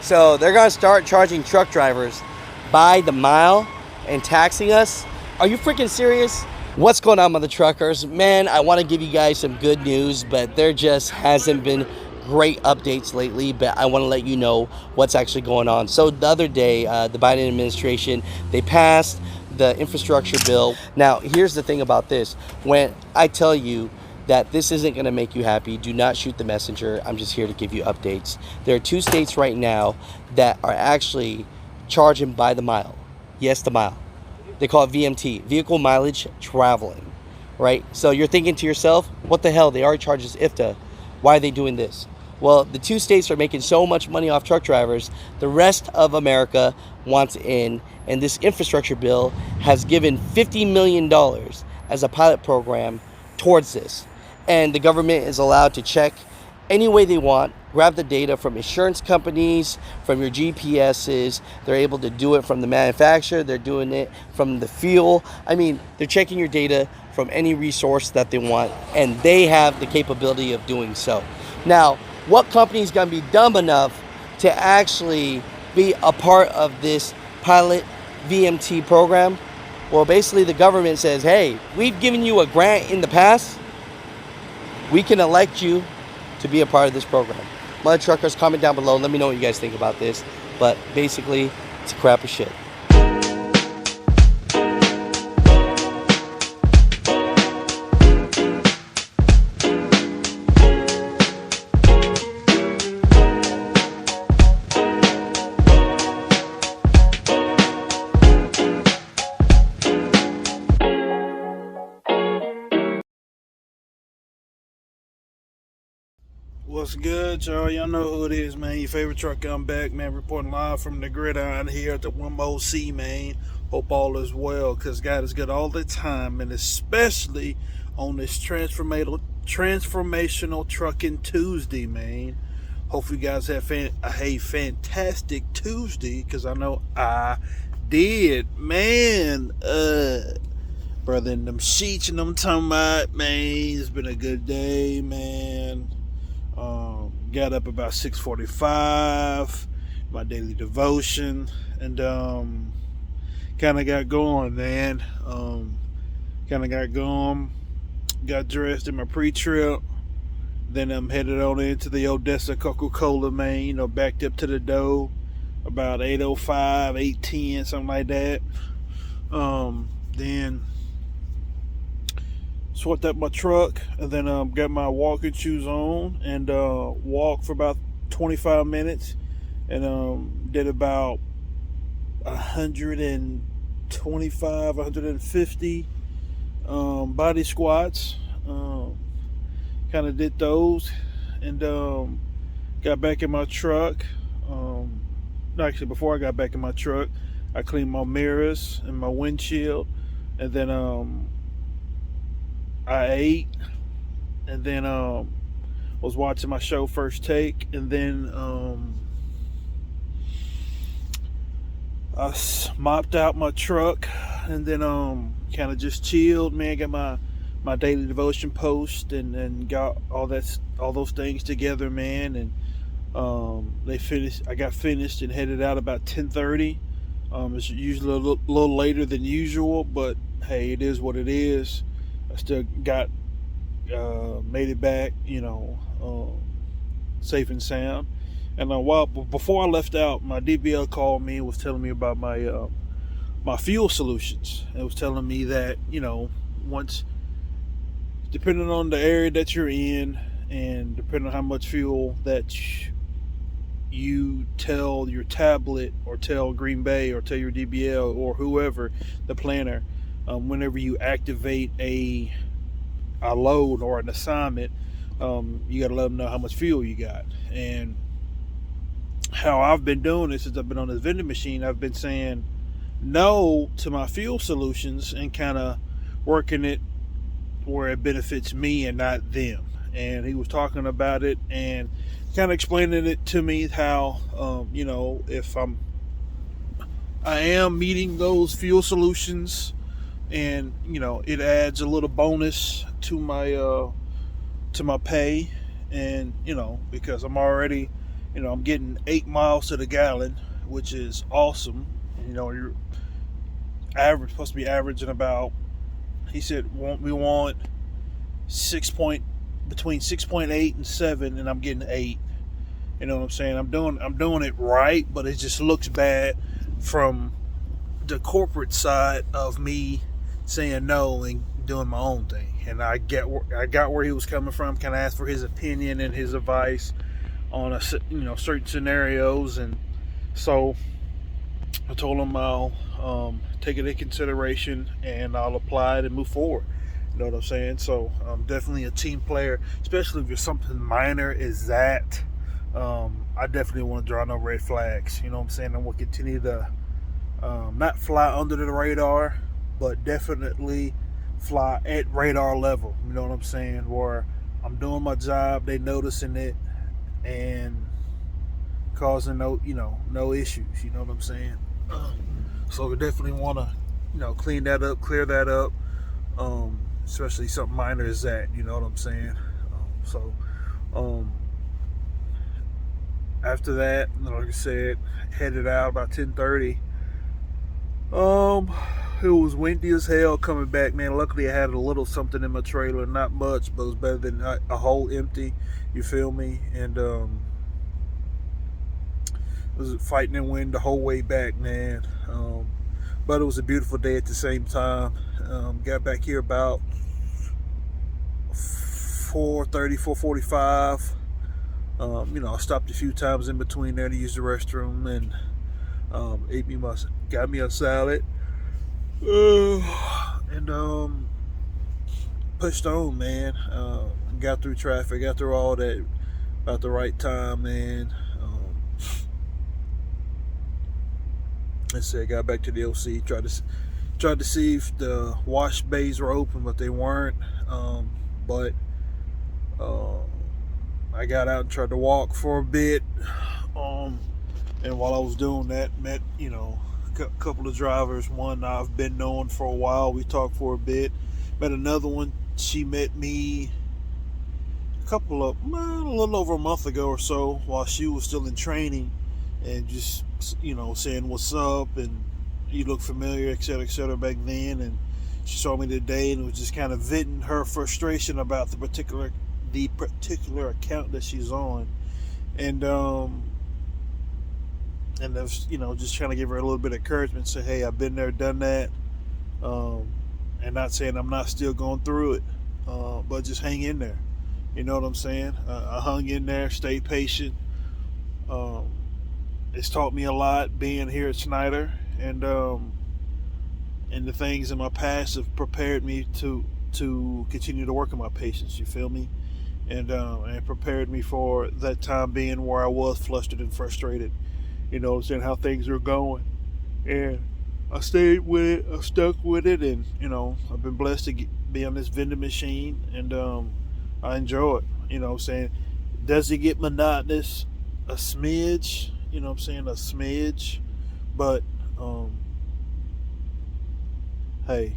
So they're going to start charging truck drivers by the mile and taxing us. Are you freaking serious? What's going on, mother truckers? Man, I want to give you guys some good news, but there just hasn't been great updates lately, but I want to let you know what's actually going on. So the other day, the Biden administration, they passed the infrastructure bill. Now, here's the thing about this. When I tell you that this isn't going to make you happy, do not shoot the messenger. I'm just here to give you updates. There are 2 states right now that are actually charging by the mile. Yes, the mile. They call it VMT, vehicle mileage traveling, right? So you're thinking to yourself, what the hell? They already charge us IFTA. Why are they doing this? Well, the 2 states are making so much money off truck drivers. The rest of America wants in, and this infrastructure bill has given $50 million as a pilot program towards this. And the government is allowed to check any way they want, grab the data from insurance companies, from your GPSs. They're able to do it from the manufacturer. They're doing it from the fuel. I mean, they're checking your data from any resource that they want, and they have the capability of doing so. Now, what company is going to be dumb enough to actually be a part of this pilot VMT program? Well, basically the government says, hey, we've given you a grant in the past. We can elect you to be a part of this program. Mother truckers, comment down below. Let me know what you guys think about this. But basically, it's a crap of shit. What's good, y'all? Y'all know who it is, man. Your favorite truck, I'm back, man. Reporting live from the gridiron here at the WMOC, man. Hope all is well, because God is good all the time, and especially on this transformational trucking Tuesday, man. Hopefully you guys have a fantastic Tuesday, because I know I did, man. Brother, in them sheets and them talking about, man, it's been a good day, man. Got up about 6:45, my daily devotion, and kind of got going, man. Got dressed in my pre-trip. Then I'm headed on into the Odessa Coca-Cola, man. You know, backed up to the door about 8:05, 8:10, something like that. Then swept up my truck, and then got my walking shoes on, and walked for about 25 minutes, and did about 125, 150 body squats. Kind of did those, and got back in my truck. Actually, before I got back in my truck, I cleaned my mirrors and my windshield, and then I ate, and then was watching my show First Take, and then I mopped out my truck, and then kind of just chilled, man. Got my daily devotion post, and got all those things together, man. And I got finished and headed out about 10:30. It's usually a little later than usual, but hey, it is what it is. I still got made it back, safe and sound. And before I left out, my DBL called me and was telling me about my my fuel solutions. It was telling me that, once, depending on the area that you're in, and depending on how much fuel that you tell your tablet, or tell Green Bay, or tell your DBL, or whoever, the planner, whenever you activate a load or an assignment, you got to let them know how much fuel you got. And how I've been doing this since I've been on this vending machine, I've been saying no to my fuel solutions and kind of working it where it benefits me and not them. And he was talking about it and kind of explaining it to me how, if I am meeting those fuel solutions, and it adds a little bonus to my pay, and because I'm already I'm getting 8 miles to the gallon, which is awesome. You're supposed to be averaging about, he said, we want between 6.8 and 7, and I'm getting 8. You know what I'm saying? I'm doing it right, but it just looks bad from the corporate side of me saying no and doing my own thing. And I got where he was coming from. Kind of asked for his opinion and his advice on certain scenarios, and so I told him I'll take it into consideration and I'll apply it and move forward. You know what I'm saying? So I'm definitely a team player, especially if you're something minor as that. I definitely want to draw no red flags. You know what I'm saying? I will continue to not fly under the radar, but definitely fly at radar level. You know what I'm saying? Where I'm doing my job, they noticing it, and causing no issues. You know what I'm saying? So we definitely want to clean that up, clear that up, especially something minor as that. You know what I'm saying? So after that, like I said, headed out about 10:30. It was windy as hell coming back, man. Luckily I had a little something in my trailer, not much, but it was better than a whole empty. You feel me? And it was fighting the wind the whole way back, man. But it was a beautiful day at the same time. Got back here about 4:30, 4:45. I stopped a few times in between there to use the restroom, and got me a salad, and pushed on, man. Got through traffic, got through all that about the right time, man. I said, got back to the OC, tried to see if the wash bays were open, but they weren't. But I got out and tried to walk for a bit. And while I was doing that, met a couple of drivers. One I've been knowing for a while. We talked for a bit. Met another one. She met me a little over a month ago or so, while she was still in training, and just saying what's up and you look familiar, etc., back then. And she saw me today, and it was just kind of venting her frustration about the particular account that she's on, and just trying to give her a little bit of encouragement, say, hey, I've been there, done that, and not saying I'm not still going through it, but just hang in there. You know what I'm saying? I hung in there, stayed patient. It's taught me a lot being here at Snyder, and the things in my past have prepared me to continue to work on my patience. You feel me? And prepared me for that time being where I was flustered and frustrated. You know what I'm saying? How things are going, and I stayed with it. I stuck with it, and I've been blessed to be on this vending machine, and I enjoy it. You know what I'm saying? Does it get monotonous? A smidge. You know what I'm saying? A smidge, but hey,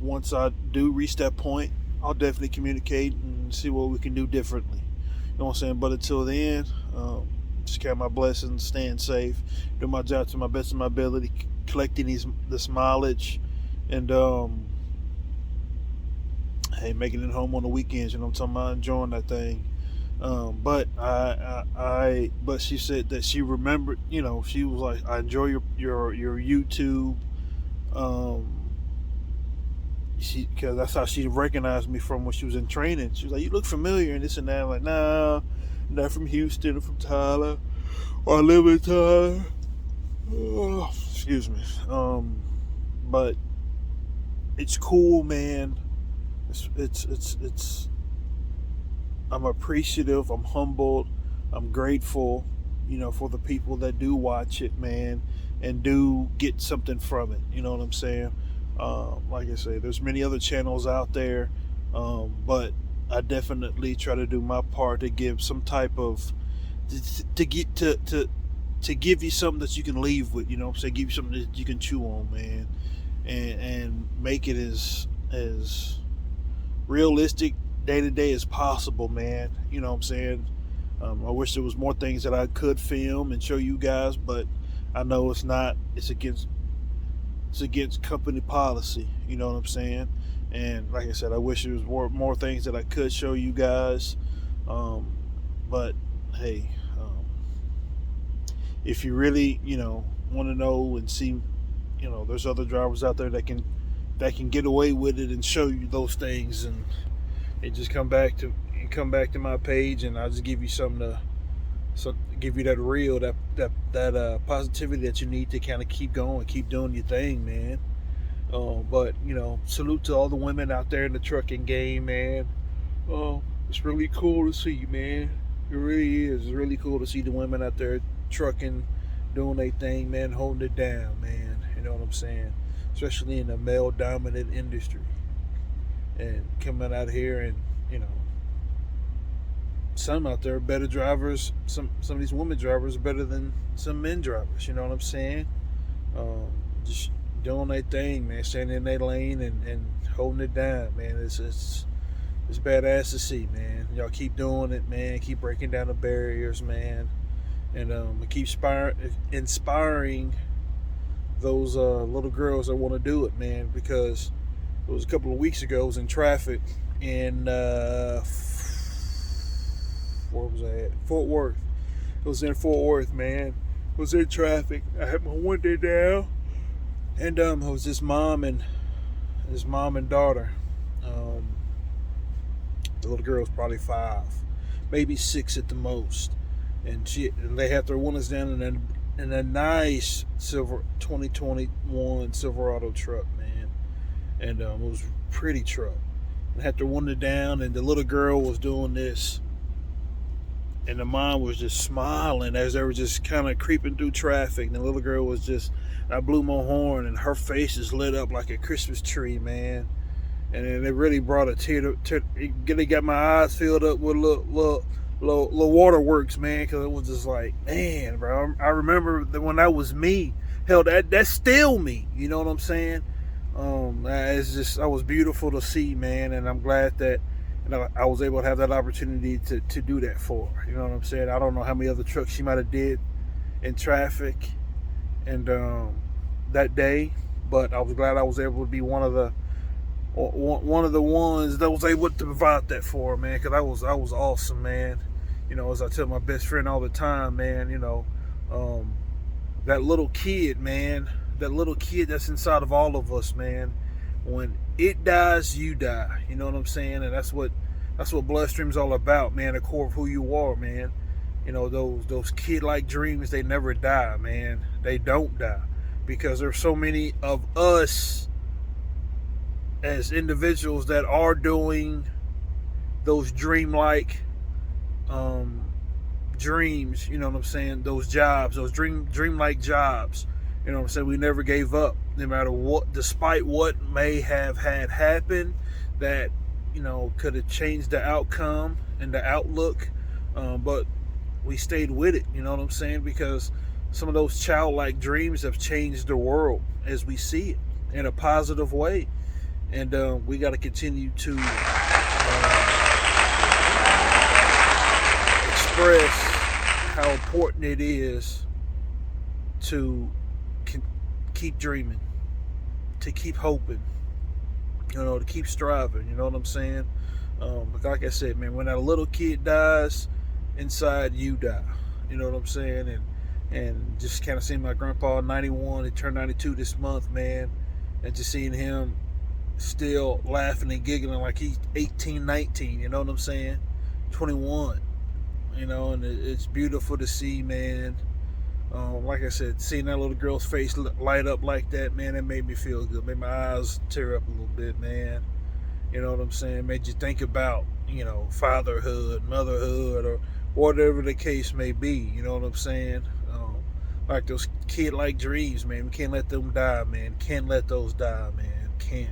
once I do reach that point, I'll definitely communicate and see what we can do differently. You know what I'm saying? But until then, just count my blessings, staying safe, do my job to my best of my ability, collecting this mileage, and making it home on the weekends. You know what I'm talking about? Enjoying that thing. But but she said that she remembered. She was like, I enjoy your YouTube. Because that's how she recognized me from when she was in training. She was like, you look familiar and this and that. I'm like, nah, I'm not from Houston. I'm from Tyler. Or I live in Tyler. Oh, excuse me. But it's cool, man. It's I'm appreciative, I'm humbled, I'm grateful, for the people that do watch it, man, and do get something from it. You know what I'm saying? Like I say, there's many other channels out there, but I definitely try to do my part to give some type of to give you something that you can leave with. You know what I'm saying? Give you something that you can chew on, man, and make it as realistic day to day as possible, man. You know what I'm saying? I wish there was more things that I could film and show you guys, but I know it's not. It's against company policy. You know what I'm saying? And like I said, I wish there was more things that I could show you guys. But hey, if you really, want to know and see, there's other drivers out there that can get away with it and show you those things, and just come back to my page, and I'll just give you something to give you that real that positivity that you need to kind of keep going, keep doing your thing, man. But salute to all the women out there in the trucking game, man. It's really cool to see, man. It really is. It's really cool to see the women out there trucking, doing their thing, man, holding it down, man. You know what I'm saying? Especially in a male-dominant industry, and coming out here, and some out there are better drivers. Some of these women drivers are better than some men drivers. You know what I'm saying? Just doing their thing, man, standing in their lane and holding it down, man. It's badass to see, man. Y'all keep doing it, man. Keep breaking down the barriers, man, and keep inspiring those little girls that want to do it, man. Because it was a couple of weeks ago, I was in traffic in where was I at? Fort Worth. I was in Fort Worth, man. I was in traffic. I had my window down, and it was this mom and daughter. The little girl was probably 5, maybe 6 at the most, and they had their windows down in a nice silver 2021 Silverado truck, man, and it was a pretty truck. They had their window down, and the little girl was doing this, and the mom was just smiling as they were just kind of creeping through traffic. And the little girl was just, I blew my horn, and her face is lit up like a Christmas tree, man. And then it really brought a tear. It got my eyes filled up with little waterworks, man, because it was just like, man, bro. I remember that when that was me. Hell, that's still me. You know what I'm saying? It's just, I was beautiful to see, man, and I'm glad that I was able to have that opportunity to do that for her. You know what I'm saying? I don't know how many other trucks she might have did in traffic and that day, but I was glad I was able to be one of the ones that was able to provide that for her, man, because I was awesome, man. As I tell my best friend all the time, man, that little kid, man, that little kid that's inside of all of us, man, when it dies, you die. You know what I'm saying? And that's what Bloodstream's all about, man. The core of who you are, man. Those kid-like dreams, they never die, man. They don't die, because there's so many of us as individuals that are doing those dreamlike dreams. You know what I'm saying? Those jobs, those dreamlike jobs. You know what I'm saying? We never gave up, no matter what, despite what may have had happened that, could have changed the outcome and the outlook. But we stayed with it, you know what I'm saying? Because some of those childlike dreams have changed the world as we see it in a positive way. And we got to continue to express how important it is to keep dreaming, to keep hoping, to keep striving. You know what I'm saying? But like I said, man, when that little kid dies, inside you die. You know what I'm saying? And just kind of seeing my grandpa 91, he turned 92 this month, man, and just seeing him still laughing and giggling like he's 18, 19. You know what I'm saying? 21. And it's beautiful to see, man. Like I said, seeing that little girl's face light up like that, man, it made me feel good. Made my eyes tear up a little bit, man. You know what I'm saying? Made you think about, fatherhood, motherhood, or whatever the case may be. You know what I'm saying? Like those kid-like dreams, man. We can't let them die, man. Can't let those die, man. Can't.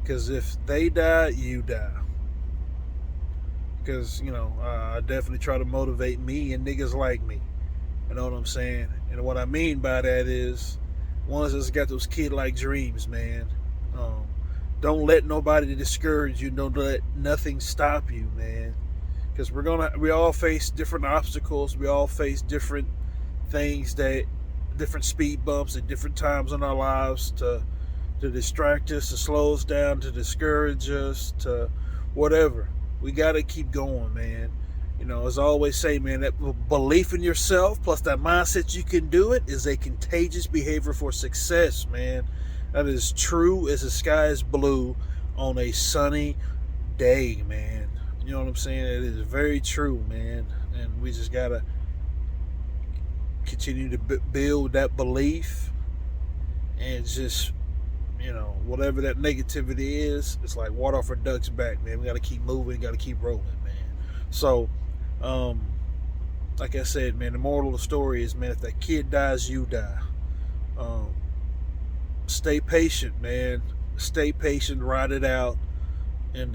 Because if they die, you die. Because, I definitely try to motivate me and niggas like me. You know what I'm saying? And what I mean by that is, ones that's got those kid-like dreams, man. Don't let nobody discourage you. Don't let nothing stop you, man. Because we all face different obstacles. We all face different things, different speed bumps at different times in our lives to distract us, to slow us down, to discourage us, to whatever. We got to keep going, man. As I always say, man, that belief in yourself plus that mindset you can do it is a contagious behavior for success, man. That is true as the sky is blue on a sunny day, man. You know what I'm saying? It is very true, man. And we just got to continue to build that belief and just, whatever that negativity is, it's like water off a duck's back, man. We got to keep moving, got to keep rolling, man. So, like I said, man, the moral of the story is, man, if that kid dies, you die. Stay patient, man. Stay patient, ride it out, and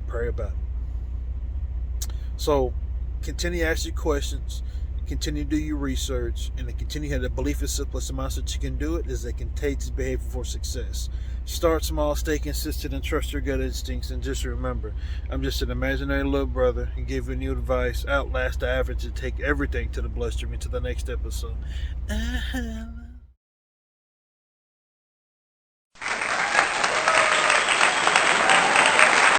pray about it. So, continue to ask your questions, continue to do your research, and to continue to have the belief in yourself plus the mindset you can do it is a contagious behavior for success. Start small, stay consistent, and trust your gut instincts. And just remember, I'm just an imaginary little brother and giving you advice. Outlast the average and take everything to the bloodstream. Until the next episode.